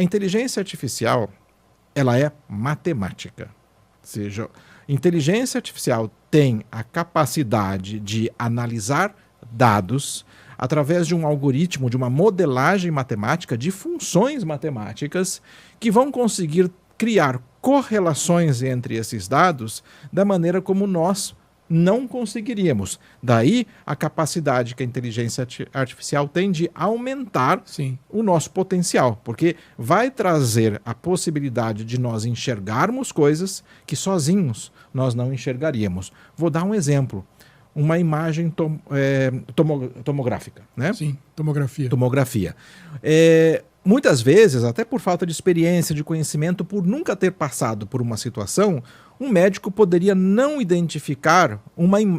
A inteligência artificial, ela é matemática. Ou seja, inteligência artificial tem a capacidade de analisar dados através de um algoritmo, de uma modelagem matemática, de funções matemáticas que vão conseguir criar correlações entre esses dados da maneira como nós não conseguiríamos. Daí a capacidade que a inteligência artificial tem de aumentar o nosso potencial, porque vai trazer a possibilidade de nós enxergarmos coisas que sozinhos nós não enxergaríamos. Vou dar um exemplo. Uma imagem tomográfica, né? Sim, tomografia. Tomografia. Muitas vezes, até por falta de experiência, de conhecimento, por nunca ter passado por uma situação, um médico poderia não identificar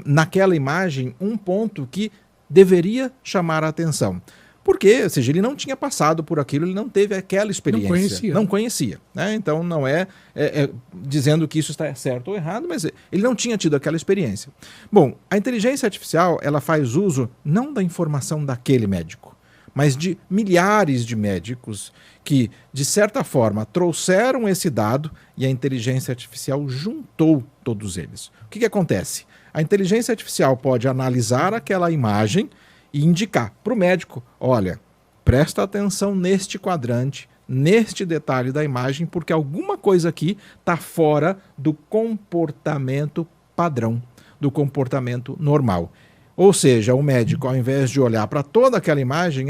naquela imagem um ponto que deveria chamar a atenção. Porque, ou seja, ele não tinha passado por aquilo, ele não teve aquela experiência. Não conhecia. Né? Então não é dizendo que isso está certo ou errado, mas ele não tinha tido aquela experiência. Bom, a inteligência artificial, ela faz uso não da informação daquele médico, mas de milhares de médicos que, de certa forma, trouxeram esse dado e a inteligência artificial juntou todos eles. O que acontece? A inteligência artificial pode analisar aquela imagem e indicar para o médico, olha, presta atenção neste quadrante, neste detalhe da imagem, porque alguma coisa aqui está fora do comportamento padrão, do comportamento normal. Ou seja, o médico, ao invés de olhar para toda aquela imagem,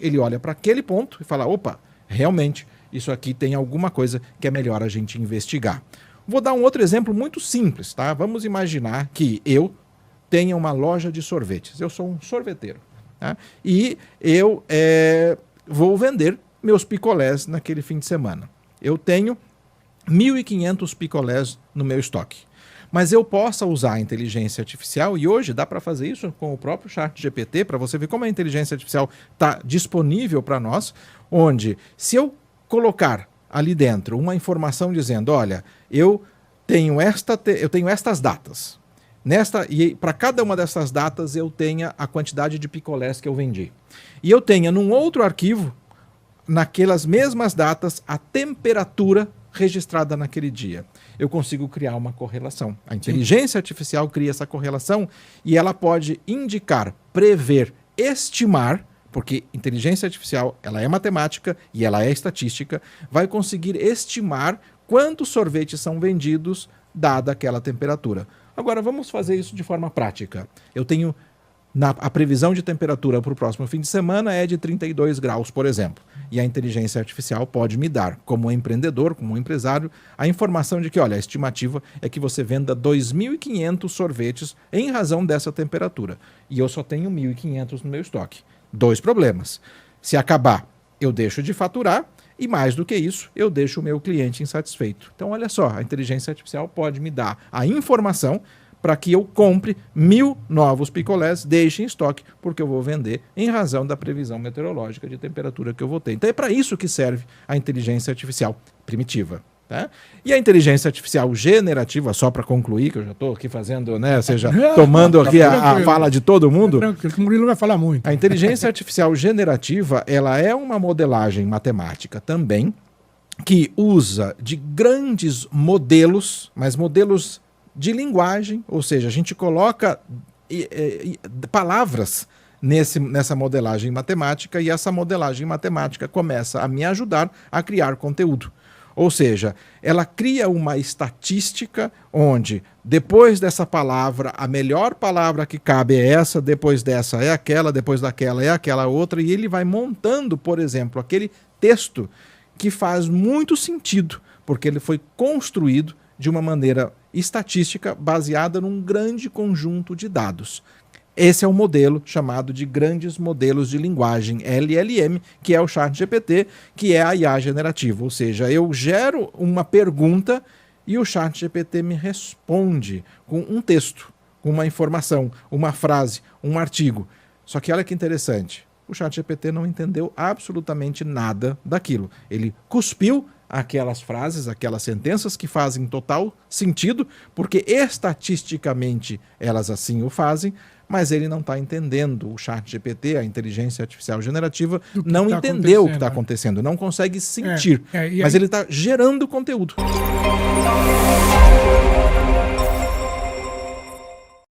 ele olha para aquele ponto e fala, opa, realmente, isso aqui tem alguma coisa que é melhor a gente investigar. Vou dar um outro exemplo muito simples, tá? Vamos imaginar que eu tenha uma loja de sorvetes. Eu sou um sorveteiro. Tá? E eu vou vender meus picolés naquele fim de semana. Eu tenho 1.500 picolés no meu estoque. Mas eu possa usar a inteligência artificial, e hoje dá para fazer isso com o próprio ChatGPT, para você ver como a inteligência artificial está disponível para nós, onde se eu colocar ali dentro uma informação dizendo, olha, eu tenho estas datas, e para cada uma dessas datas eu tenha a quantidade de picolés que eu vendi. E eu tenha num outro arquivo, naquelas mesmas datas, a temperatura registrada naquele dia. Eu consigo criar uma correlação. A inteligência artificial cria essa correlação e ela pode indicar, prever, estimar, porque inteligência artificial ela é matemática e ela é estatística, vai conseguir estimar quantos sorvetes são vendidos dada aquela temperatura. Agora, vamos fazer isso de forma prática. Eu tenho a previsão de temperatura para o próximo fim de semana é de 32 graus, por exemplo. E a inteligência artificial pode me dar, como empreendedor, como empresário, a informação de que, olha, a estimativa é que você venda 2.500 sorvetes em razão dessa temperatura. E eu só tenho 1.500 no meu estoque. 2 problemas. Se acabar, eu deixo de faturar. E mais do que isso, eu deixo o meu cliente insatisfeito. Então, olha só, a inteligência artificial pode me dar a informação para que eu compre 1.000 novos picolés, deixe em estoque, porque eu vou vender em razão da previsão meteorológica de temperatura que eu vou ter. Então, é para isso que serve a inteligência artificial primitiva. Tá? E a inteligência artificial generativa, só para concluir, que eu já estou aqui fazendo, né, ou seja, tomando aqui a fala de todo mundo. O Murilo vai falar muito. A inteligência artificial generativa, ela é uma modelagem matemática também, que usa de grandes modelos, mas modelos de linguagem, ou seja, a gente coloca palavras nessa modelagem matemática e essa modelagem matemática começa a me ajudar a criar conteúdo. Ou seja, ela cria uma estatística onde, depois dessa palavra, a melhor palavra que cabe é essa, depois dessa é aquela, depois daquela é aquela outra, e ele vai montando, por exemplo, aquele texto que faz muito sentido, porque ele foi construído de uma maneira estatística baseada num grande conjunto de dados. Esse é o modelo chamado de grandes modelos de linguagem, LLM, que é o ChatGPT, que é a IA generativa. Ou seja, eu gero uma pergunta e o ChatGPT me responde com um texto, com uma informação, uma frase, um artigo. Só que olha que interessante, o ChatGPT não entendeu absolutamente nada daquilo. Ele cuspiu aquelas frases, aquelas sentenças que fazem total sentido, porque estatisticamente elas assim o fazem, mas ele não está entendendo. O ChatGPT, a inteligência artificial generativa, Do que não tá entendeu o que está acontecendo, acontecendo, não consegue sentir, e mas aí- ele está gerando conteúdo.